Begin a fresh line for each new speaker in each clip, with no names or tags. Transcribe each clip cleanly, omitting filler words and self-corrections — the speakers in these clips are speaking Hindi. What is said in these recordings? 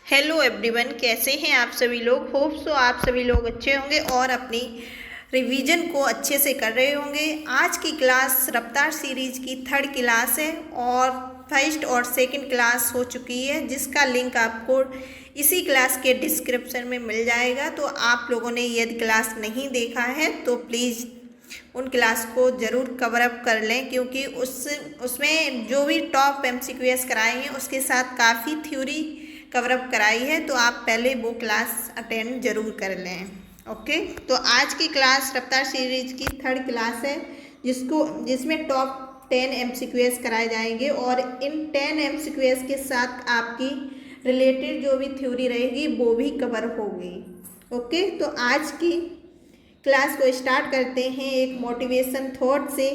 हेलो एवरीवन, कैसे हैं आप सभी लोग। होप सो आप सभी लोग अच्छे होंगे और अपनी रिवीजन को अच्छे से कर रहे होंगे। आज की क्लास रफ्तार सीरीज की थर्ड क्लास है और फर्स्ट और सेकंड क्लास हो चुकी है, जिसका लिंक आपको इसी क्लास के डिस्क्रिप्शन में मिल जाएगा। तो आप लोगों ने यदि क्लास नहीं देखा है तो प्लीज़ उन क्लास को ज़रूर कवर अप कर लें, क्योंकि उसमें जो भी टॉप एमसीक्यूएस कराए हैं उसके साथ काफ़ी थ्योरी कवर अप कराई है। तो आप पहले वो क्लास अटेंड ज़रूर कर लें। ओके, तो आज की क्लास रफ्तार सीरीज की थर्ड क्लास है, जिसमें टॉप 10 एमसीक्यूएस कराए जाएंगे और इन 10 एमसीक्यूएस के साथ आपकी रिलेटेड जो भी थ्योरी रहेगी वो भी कवर होगी। ओके, तो आज की क्लास को स्टार्ट करते हैं एक मोटिवेशन थॉट से।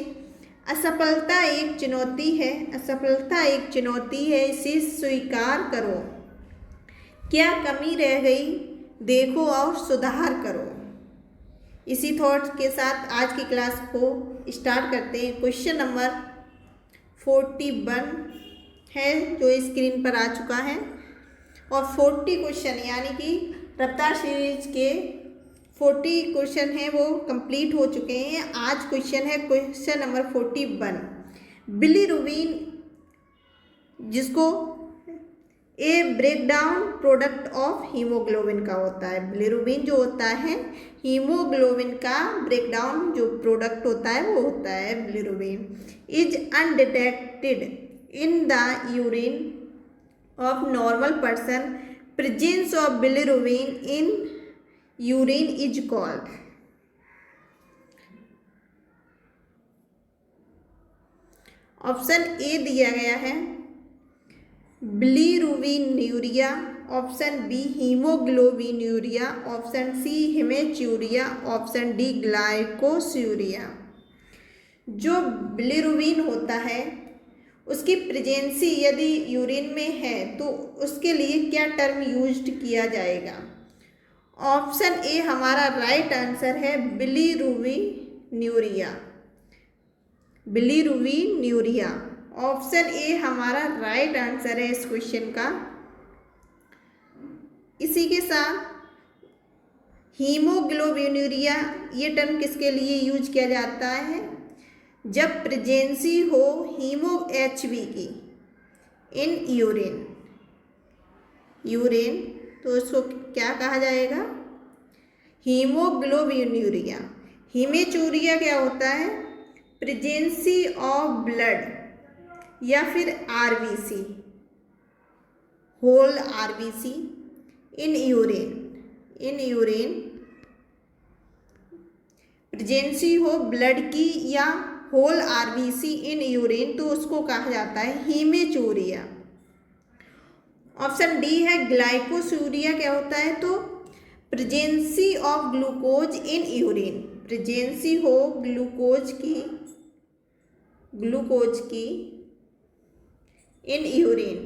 असफलता एक चुनौती है, असफलता एक चुनौती है, इसे स्वीकार करो। क्या कमी रह गई देखो और सुधार करो। इसी थॉट के साथ आज की क्लास को स्टार्ट करते हैं। क्वेश्चन नंबर 41 है जो स्क्रीन पर आ चुका है और 40 क्वेश्चन यानी कि रफ्तार सीरीज के 40 क्वेश्चन हैं वो कंप्लीट हो चुके हैं। आज क्वेश्चन है क्वेश्चन नंबर 41। बिलीरुबिन, जिसको ए ब्रेकडाउन प्रोडक्ट ऑफ हीमोग्लोबिन का होता है। बिलीरुबिन जो होता है हीमोग्लोबिन का ब्रेकडाउन जो प्रोडक्ट होता है वो होता है bilirubin. Is undetected in the urine of normal person. Presence of bilirubin in urine is called. Option a दिया गया है bilirubinuria, option b haemoglobinuria, option c haematuria, option d glycosuria. जो बिलीरुबिन होता है उसकी प्रेजेंसी यदि यूरिन में है तो उसके लिए क्या टर्म यूज्ड किया जाएगा। ऑप्शन ए हमारा राइट आंसर है बिलीरुबिनूरिया, बिलीरुबिनूरिया। ऑप्शन ए हमारा राइट आंसर है इस क्वेश्चन का। इसी के साथ हीमोग्लोबिनूरिया ये टर्म किसके लिए यूज किया जाता है, जब प्रेजेंसी हो हीमो एचबी की इन यूरिन, तो इसको क्या कहा जाएगा, हीमोग्लोबिनूरिया। हेमेच्यूरिया क्या होता है, प्रेजेंसी ऑफ ब्लड या फिर RBC, whole RBC in urine, presence हो ब्लड की या होल आरबीसी इन यूरिन तो उसको कहा जाता है हेमेच्यूरिया। ऑप्शन डी है ग्लाइकोस्यूरिया। क्या होता है, तो presence of glucose in urine, presence हो ग्लूकोज की इन यूरिन,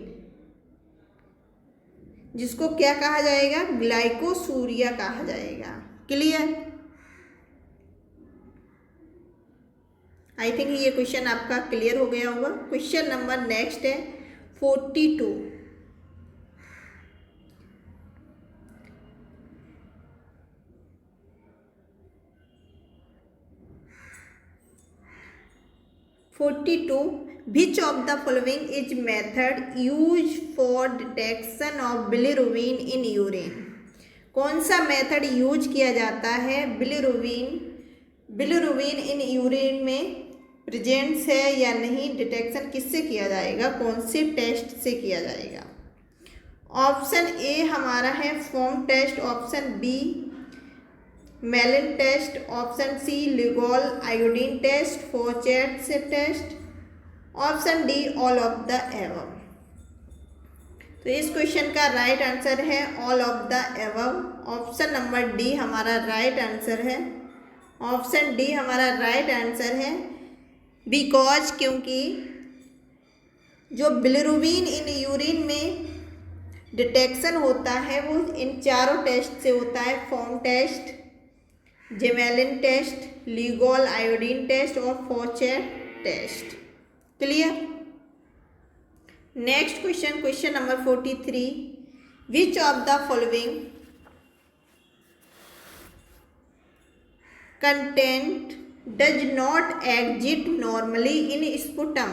जिसको क्या कहा जाएगा, ग्लाइकोसूरिया कहा जाएगा। क्लियर। आई थिंक ये क्वेश्चन आपका क्लियर हो गया होगा। क्वेश्चन नंबर नेक्स्ट है 42। Which of the following is method used for detection of bilirubin in urine? कौन सा मेथड यूज किया जाता है बिलीरुबिन इन यूरिन में प्रेजेंस है या नहीं, डिटेक्शन किससे किया जाएगा, कौन से टेस्ट से किया जाएगा। ऑप्शन ए हमारा है foam test, option b Gmelin test, option c Lugol iodine test, Fouchet से test, option D all of the above. तो इस क्वेश्चन का राइट आंसर है all of the above. Option number d हमारा राइट आंसर है। ऑप्शन डी हमारा राइट आंसर है बिकॉज क्योंकि जो बिलीरुबिन इन यूरिन में डिटेक्शन होता है वो इन चारों टेस्ट से होता है, foam test, Gmelin test, लिगोल iodine test और Fouchet test. Clear. Next question, question number 43। Which of the following content does not exit normally in sputum.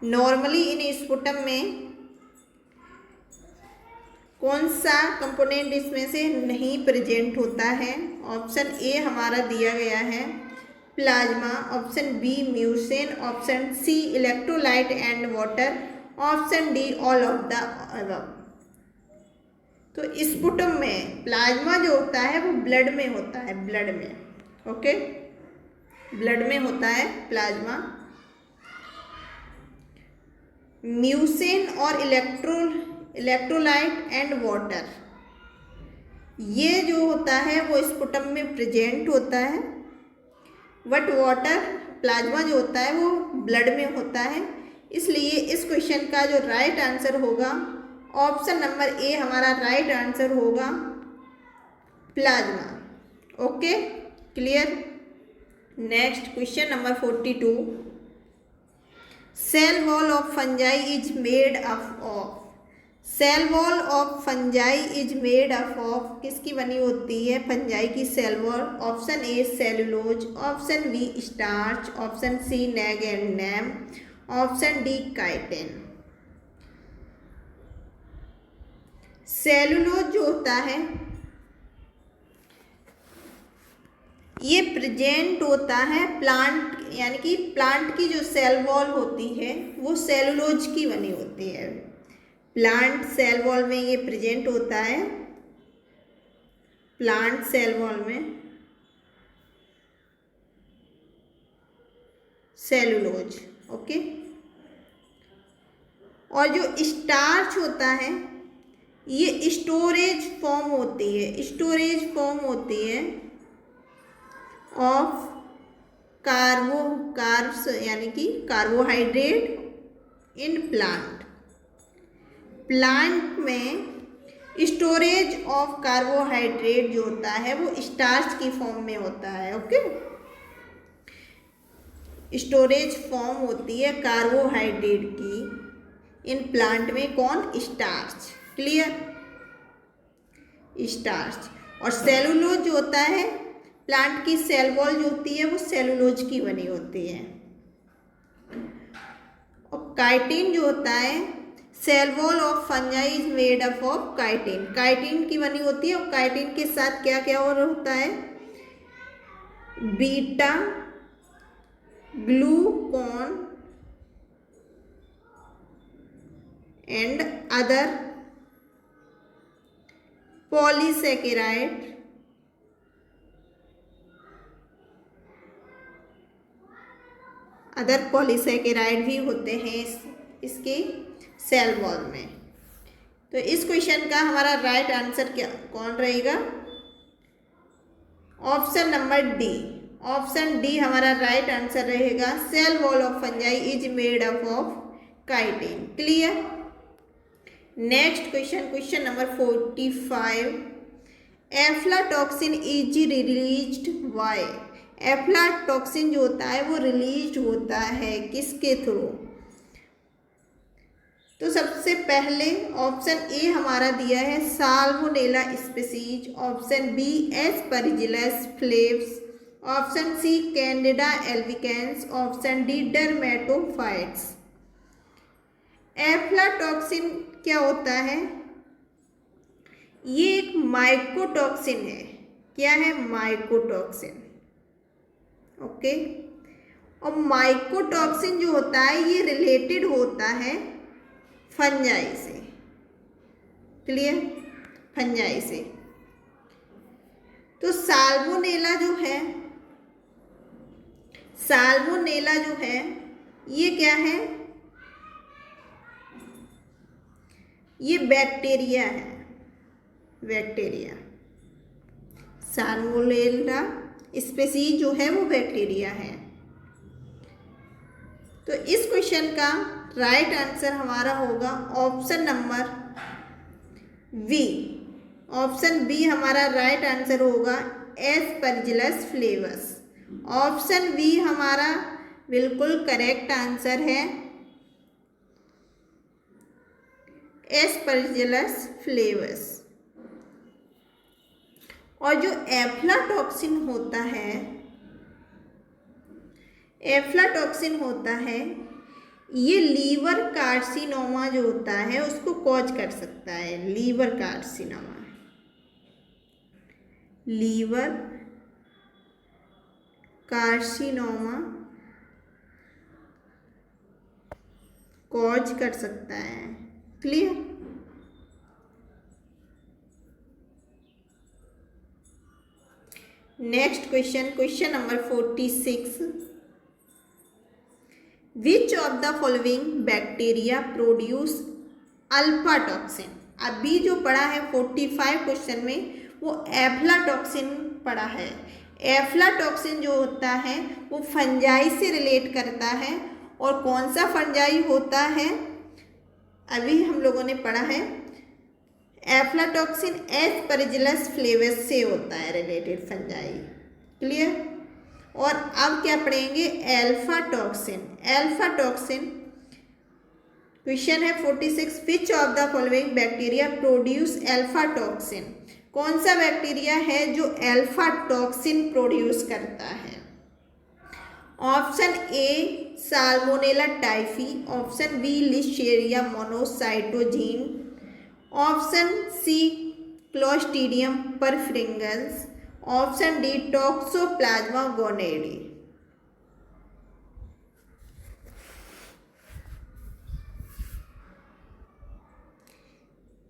Normally in sputum में कौन सा कंपोनेंट इसमें से नहीं प्रेजेंट होता है? ऑप्शन ए हमारा दिया गया है plasma, option B mucin, option C electrolyte and water, option D all of the above. तो स्पुटम में प्लाज्मा जो होता है वो ब्लड में होता है, ब्लड में, ओके, ब्लड में होता है प्लाज्मा। म्यूसिन और इलेक्ट्रोलाइट एंड वाटर, ये जो होता है वो स्पुटम में प्रेजेंट होता है, बट वाटर प्लाज्मा जो होता है वो ब्लड में होता है। इसलिए इस क्वेश्चन का जो राइट आंसर होगा ऑप्शन नंबर ए हमारा राइट आंसर होगा plasma. Okay, clear. Next question number 42, cell wall of fungi is made up of. Cell wall of fungi is made up of किसकी बनी होती है फंजाई की cell wall? Option A cellulose, option B starch, option C NAG and NAM, option D chitin. Cellulose जो होता है ये प्रेजेंट होता है प्लांट, यानी कि प्लांट की जो सेल वॉल होती है वो सेलुलोज की बनी होती है। प्लांट सेल वॉल में ये प्रेजेंट होता है, प्लांट सेल वॉल में सेलुलोज, ओके। और जो स्टार्च होता है ये स्टोरेज फॉर्म होती है, स्टोरेज फॉर्म होती है ऑफ कार्ब्स यानी कि कार्बोहाइड्रेट इन प्लांट। प्लांट में स्टोरेज ऑफ कार्बोहाइड्रेट जो होता है वो स्टार्च की फॉर्म में होता है, ओके। स्टोरेज फॉर्म होती है कार्बोहाइड्रेट की इन प्लांट में, कौन? Starch, clear, starch. और सेलुलोज जो होता है प्लांट की सेल वॉल जो होती है वो सेलुलोज की बनी होती है। और काइटिन जो होता है cell wall of fungi is made up of chitin, chitin की बनी होती है। और काइटिन के साथ क्या क्या और होता है? Beta Glucon and other polysaccharide, other polysaccharide भी होते हैं इसके सेल वॉल में। तो इस क्वेश्चन का हमारा राइट आंसर क्या कौन रहेगा? Option number D, option D हमारा राइट आंसर रहेगा। Cell wall of fungi is made up of chitin, clear. Next question, question number 45, aflatoxin is released by. Aflatoxin जो होता है वो रिलीज होता है किसके थ्रू? तो सबसे पहले ऑप्शन ए हमारा दिया है Salmonella species, option b Aspergillus flavus, option c Candida albicans, option d dermatophytes. Aflatoxin क्या होता है? ये एक माइकोटॉक्सिन है। क्या है? Mycotoxin, okay. और माइकोटॉक्सिन जो होता है ये रिलेटेड होता है फंजाई से, क्लियर, फंजाई से। तो साल्मोनेला जो है, साल्मोनेला जो है ये क्या है? ये बैक्टीरिया है, बैक्टीरिया। साल्मोनेला स्पीसीज जो है वो बैक्टीरिया है। तो इस क्वेश्चन का राइट आंसर हमारा होगा option number B, option B हमारा राइट आंसर होगा एस्परजिलस फ्लेवस। ऑप्शन बी हमारा बिल्कुल करेक्ट आंसर है। Aspergillus flavus. और जो एफ्लाटॉक्सिन होता है, एफ्लाटॉक्सिन होता है, ये लीवर कार्सिनोमा जो होता है उसको कॉज कर सकता है। Liver carcinoma, liver carcinoma cause कर सकता है। Clear. Next question, question number 46, which of the following bacteria produce alpha toxin. अभी जो पढ़ा है 45 क्वेश्चन में वो एफ्लाटॉक्सिन पढ़ा है। एफ्लाटॉक्सिन जो होता है वो फंजाई से रिलेट करता है। और कौन सा फंजाई होता है अभी हम लोगों ने पढ़ा है, एफ्लाटॉक्सिन एस्परजिलस फ्लेवस से होता है रिलेटेड फंजाई। क्लियर। और अब क्या पढ़ेंगे, alpha toxin. Alpha toxin question है 46, which of the following bacteria produce alpha toxin. कौन सा बैक्टीरिया है जो अल्फा टॉक्सिन प्रोड्यूस करता है। Option a Salmonella typhi, option b Listeria monocytogenes, option c Clostridium perfringens, option d Toxoplasma gondii.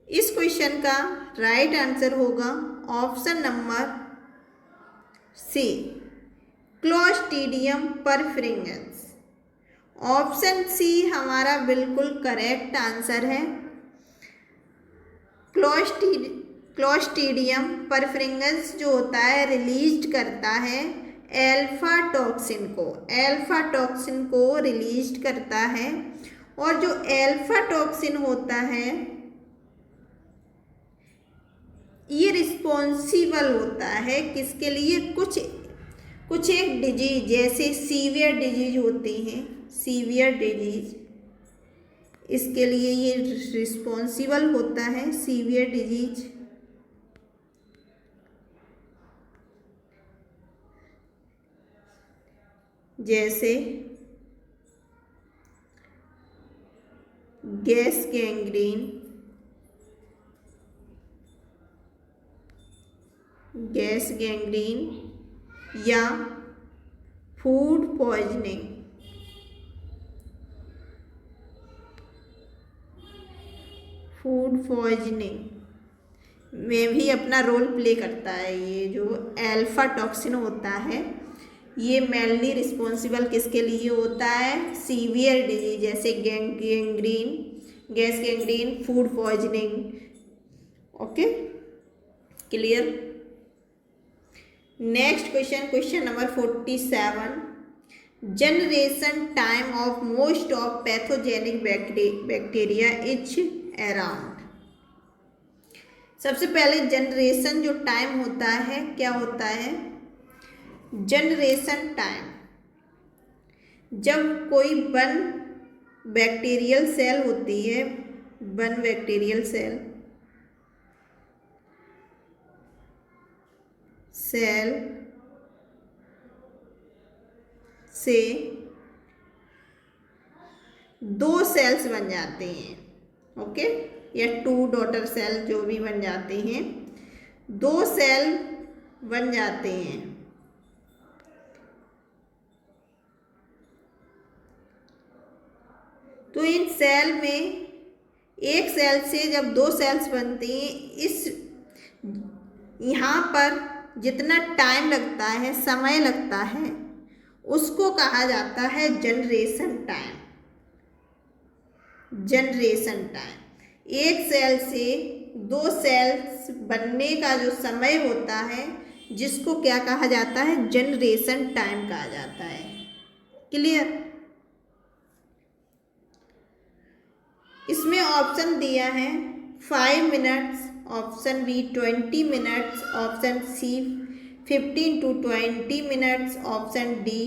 इस क्वेश्चन का राइट आंसर होगा option number c Clostridium perfringens. Option c हमारा बिल्कुल करेक्ट आंसर है। क्लोस्ट्रीडियम परफ्रिंगेंस जो होता है रिलीज करता है अल्फा टॉक्सिन को, अल्फा टॉक्सिन को रिलीज करता है। और जो अल्फा टॉक्सिन होता है ये रिस्पॉन्सिबल होता है किसके लिए, कुछ एक डिजीज, जैसे सीवियर डिजीज होती हैं, सीवियर डिजीज, इसके लिए ये रिस्पॉन्सिबल होता है। सीवियर डिजीज जैसे गैस गैंग्रीन, गैस गैंग्रीन या फूड पॉइजनिंग, फूड पॉइजनिंग में भी अपना रोल प्ले करता है। ये जो अल्फा टॉक्सिन होता है ये मेनली रिस्पॉन्सिबल किसके लिए होता है, सीवियर डिजीज जैसे gangrene, gas gangrene, food poisoning. Okay, clear. Next question, question number 47, generation time of most of pathogenic bacteria is around. सबसे पहले जनरेशन जो टाइम होता है क्या होता है, जनरेशन टाइम जब कोई वन बैक्टीरियल सेल होती है, वन बैक्टीरियल सेल से दो सेल्स बन जाते हैं। ओके, या टू डॉटर सेल जो भी बन जाते हैं, दो सेल बन जाते हैं। तो इन सेल में एक सेल से जब दो सेल्स बनती हैं, इस यहाँ पर जितना टाइम लगता है, समय लगता है, उसको कहा जाता है जनरेशन टाइम। जनरेशन टाइम एक सेल से दो सेल्स बनने का जो समय होता है जिसको क्या कहा जाता है, जनरेशन टाइम कहा जाता है। क्लियर। इसमें ऑप्शन दिया है 5 minutes, option B 20 minutes, option C 15 to 20 minutes, option D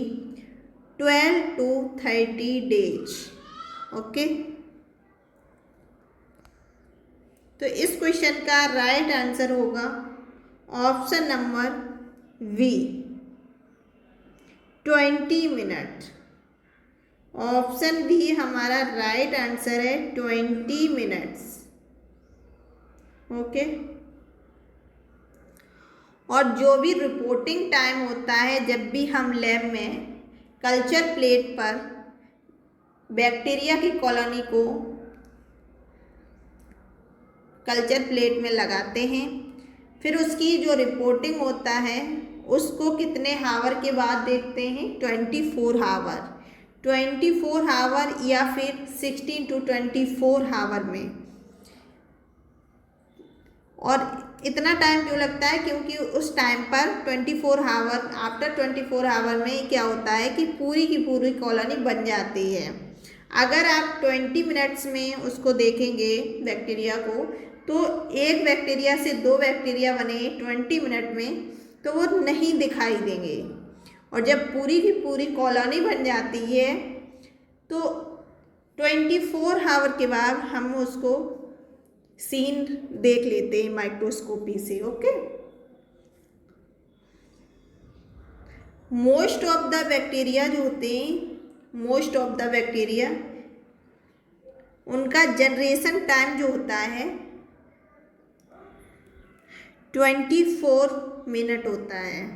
12 to 30 days. Okay, तो इस क्वेश्चन का राइट आंसर होगा option number B 20 minute. Option B हमारा राइट आंसर है 20 मिनट्स। ओके। और जो भी रिपोर्टिंग टाइम होता है जब भी हम लैब में कल्चर प्लेट पर बैक्टीरिया की कॉलोनी को कल्चर प्लेट में लगाते हैं, फिर उसकी जो रिपोर्टिंग होता है उसको कितने हावर के बाद देखते हैं? 24 हावर। 24 हावर या फिर 16 to 24 हावर में। और इतना टाइम क्यों लगता है? क्योंकि उस टाइम पर 24 हावर, आफ्टर 24 हावर में क्या होता है कि पूरी की पूरी कॉलोनी बन जाती है। अगर आप 20 मिनट्स में उसको देखेंगे बैक्टीरिया को, तो एक बैक्टीरिया से 2 बैक्टीरिया बने 20 मिनट में तो वो नहीं दिखाई देंगे। और जब पूरी की पूरी कॉलोनी बन जाती है तो 24 हावर के बाद हम उसको सीन देख लेते हैं माइक्रोस्कोपी से। Okay. Most of the bacteria जो होते हैं, मोस्ट ऑफ द बैक्टीरिया, उनका जनरेशन टाइम जो होता है 24 मिनट होता है।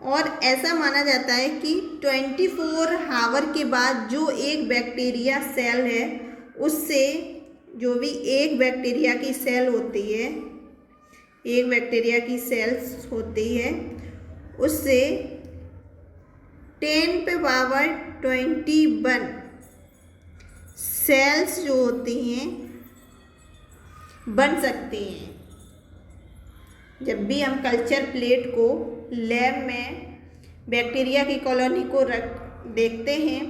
और ऐसा माना जाता है कि 24 हावर के बाद जो एक बैक्टीरिया सेल है, उससे जो भी एक बैक्टीरिया की सेल होती है, एक बैक्टीरिया की सेल्स होती है, उससे 10 पे पावर 21 सेल्स जो होती हैं बन सकती हैं। जब भी हम कल्चर प्लेट को लैब में बैक्टीरिया की कॉलोनी को देखते हैं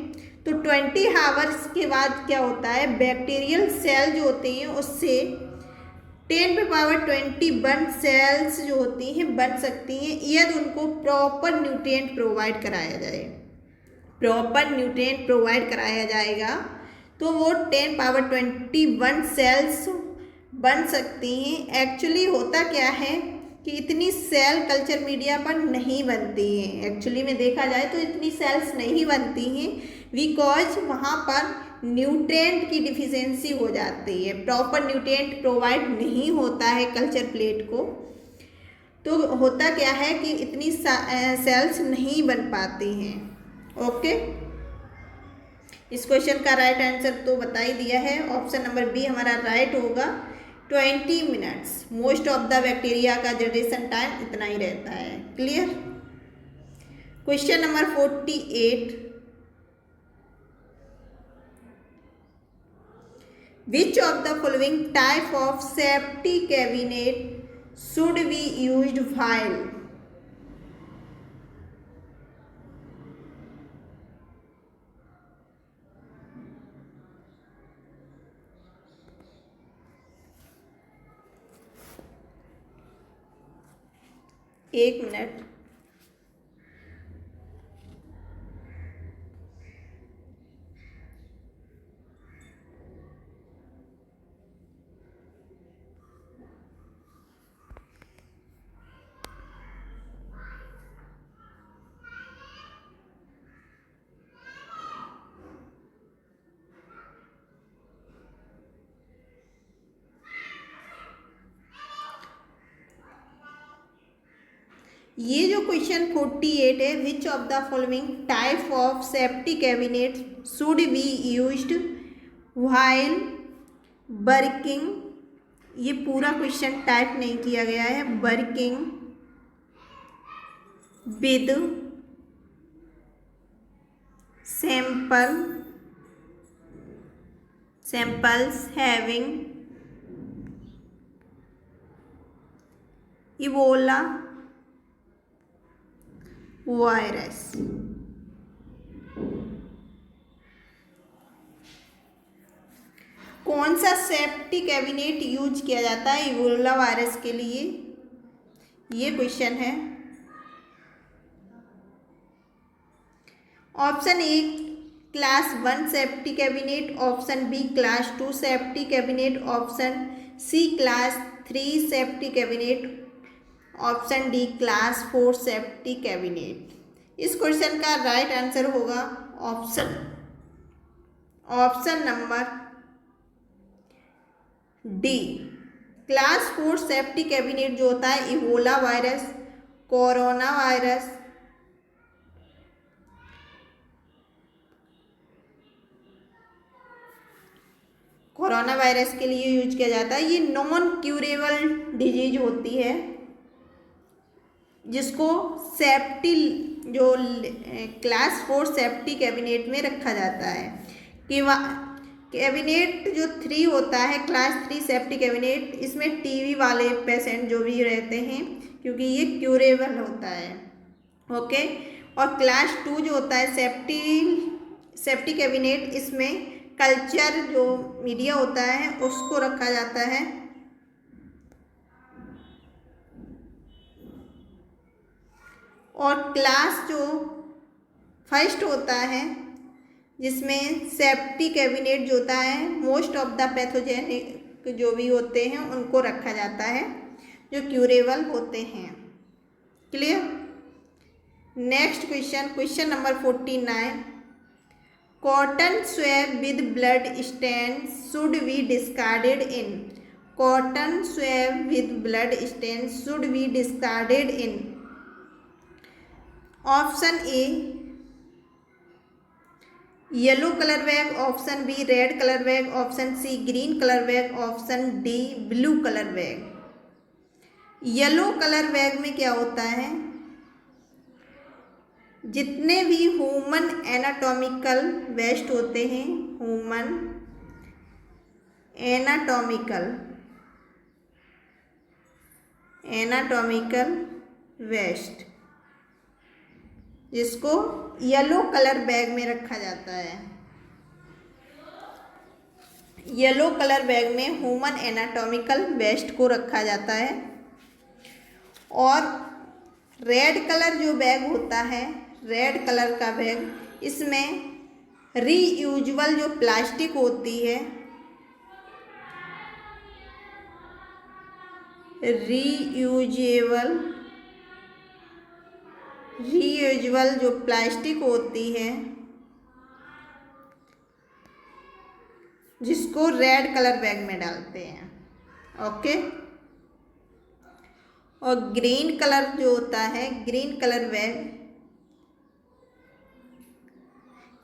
तो 20 हावर्स के बाद क्या होता है, बैक्टीरियल सेल जो होती हैं उससे 10 पे पावर 21 सेल्स जो होती हैं बन सकती हैं, यदि उनको प्रॉपर न्यूट्रिएंट प्रोवाइड कराया जाए। प्रॉपर न्यूट्रिएंट प्रोवाइड कराया जाएगा तो वो 10 पावर 21 सेल्स बन सकती हैं। एक्चुअली होता क्या है कि इतनी सेल कल्चर मीडिया पर नहीं बनती हैं। एक्चुअली में देखा जाए तो इतनी सेल्स नहीं बनती हैं बिकॉज वहाँ पर न्यूट्रिएंट की डिफिशियंसी हो जाती है, प्रॉपर न्यूट्रिएंट प्रोवाइड नहीं होता है कल्चर प्लेट को। तो होता क्या है कि इतनी सेल्स नहीं बन पाती हैं। ओके। इस क्वेश्चन का राइट आंसर तो बता ही दिया है, ऑप्शन नंबर बी हमारा राइट होगा 20 minutes. Most of the bacteria का जनरेशन टाइम इतना ही रहता है। Clear. Question number 48, which of the following type of safety cabinet should be used while? एक मिनट। ये जो क्वेश्चन 48 है, which of the following type of safety cabinet should be used while working, ये पूरा क्वेश्चन टाइप नहीं किया गया है, working with samples having Ebola virus. कौन सा सेफ्टी कैबिनेट यूज किया जाता है इबोला वायरस के लिए, ये क्वेश्चन है। Option A class 1 safety cabinet, option B class 2 safety cabinet, option C class 3 safety cabinet, option D class 4 safety cabinet. इस क्वेश्चन का राइट आंसर होगा option number D class 4 safety cabinet जो होता है Ebola virus, corona virus, corona virus के लिए यूज किया जाता है। ये नॉन क्यूरेबल डिजीज होती है जिसको सेफ्टी जो क्लास 4 सेफ्टी कैबिनेट में रखा जाता है। कि कैबिनेट जो 3 होता है क्लास 3 सेफ्टी कैबिनेट, इसमें टीबी वाले पेशेंट जो भी रहते हैं क्योंकि ये क्यूरेबल होता है। ओके, और क्लास 2 जो होता है सेफ्टी कैबिनेट, इसमें कल्चर जो मीडिया होता है उसको रखा जाता है। और क्लास जो फर्स्ट होता है जिसमें सेफ्टी कैबिनेट जो होता है मोस्ट ऑफ द पैथोजेनिक जो भी होते हैं उनको रखा जाता है जो क्यूरेबल होते हैं। Clear. Next question number 49, cotton swab with blood stain should be discarded in. Cotton swab with blood stain should be discarded in. Option A yellow colour bag, option B red colour bag, option C green colour bag, option D blue colour bag. Yellow colour bag में क्या होता है, जितने भी ह्यूमन एनाटॉमिकल वेस्ट होते हैं, ह्यूमन एनाटॉमिकल वेस्ट, जिसको येलो कलर बैग में रखा जाता है। येलो कलर बैग में ह्यूमन एनाटॉमिकल वेस्ट को रखा जाता है। और रेड कलर जो बैग होता है, रेड कलर का बैग, इसमें रीयूजेबल जो प्लास्टिक होती है, रीयूजेबल जो प्लास्टिक होती है जिसको रेड कलर बैग में डालते हैं। ओके। और ग्रीन कलर जो होता है, ग्रीन कलर बैग,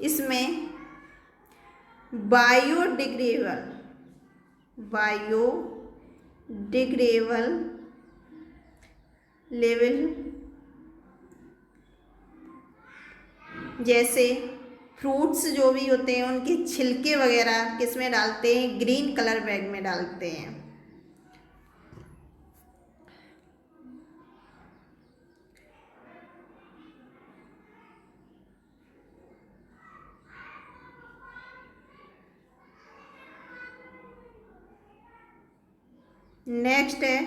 इसमें बायोडिग्रेडेबल लेवल जैसे फ्रूट्स जो भी होते हैं उनके छिलके वगैरह किसमें डालते हैं, ग्रीन कलर बैग में डालते हैं। नेक्स्ट है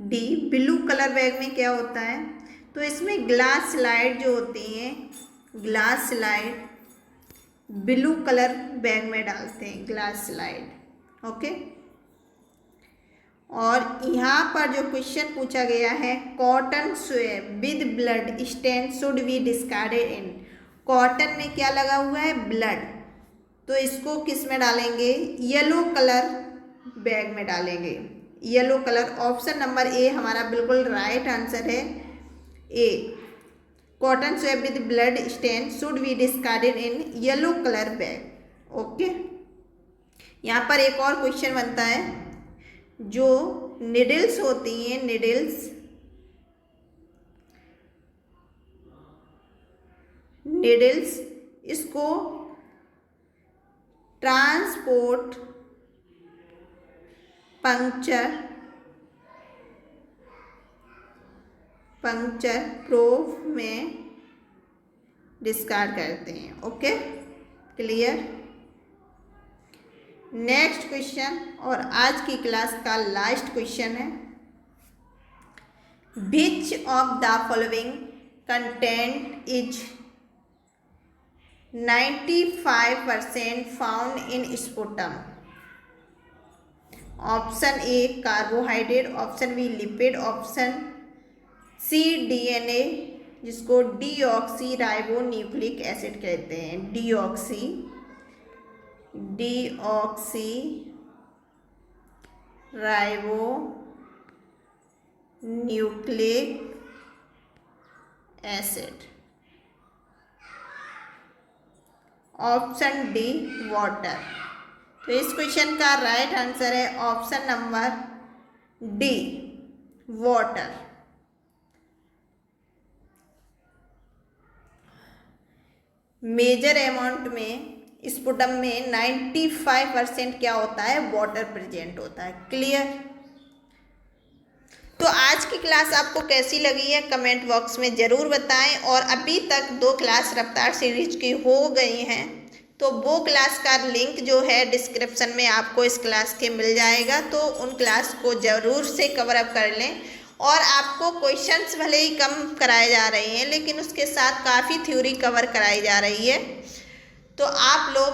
डी ब्लू कलर बैग में क्या होता है, तो इसमें ग्लास स्लाइड जो होती हैं, glass slide blue colour bag में डालते हैं, ग्लास स्लाइड। ओके। और यहाँ पर जो क्वेश्चन पूछा गया है, cotton swab with blood stain should be discarded in. Cotton में क्या लगा हुआ है, ब्लड, तो इसको किस में डालेंगे, येलो कलर बैग में डालेंगे, येलो कलर। ऑप्शन नंबर ए हमारा बिल्कुल राइट आंसर है, a cotton swab with blood stain should be discarded in yellow colour bag. Okay. यहाँ पर एक और क्वेश्चन बनता है, जो निडल्स होती हैं, निडल्स इसको ट्रांसपोर्ट पंक्चर प्रूफ में डिस्कार्ड करते हैं। Okay, clear. नेक्स्ट क्वेश्चन और आज की क्लास का लास्ट क्वेश्चन है, which of the following content is 95% found in sputum. Option A carbohydrate, option B lipid, option C DNA जिसको डीऑक्सी राइबो न्यूक्लिक एसिड कहते हैं। Deoxyribonucleic acid. Option D water. तो इस क्वेश्चन का राइट आंसर है option number D water. Major amount में स्पुटम में 95% क्या होता है, वाटर प्रेजेंट होता है। क्लियर। तो आज की क्लास आपको कैसी लगी है कमेंट बॉक्स में ज़रूर बताएं। और अभी तक 2 क्लास रफ्तार सीरीज की हो गई हैं, तो वो क्लास का लिंक जो है डिस्क्रिप्शन में आपको इस क्लास के मिल जाएगा, तो उन क्लास को ज़रूर से कवर अप कर लें। और आपको क्वेश्चंस भले ही कम कराए जा रहे हैं, लेकिन उसके साथ काफ़ी थ्योरी कवर कराई जा रही है। तो आप लोग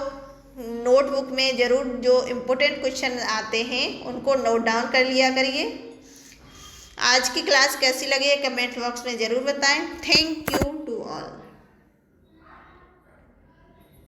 नोटबुक में ज़रूर जो इम्पोर्टेंट क्वेश्चन आते हैं उनको नोट डाउन कर लिया करिए। आज की क्लास कैसी लगी है कमेंट बॉक्स में ज़रूर बताएं। Thank you to all.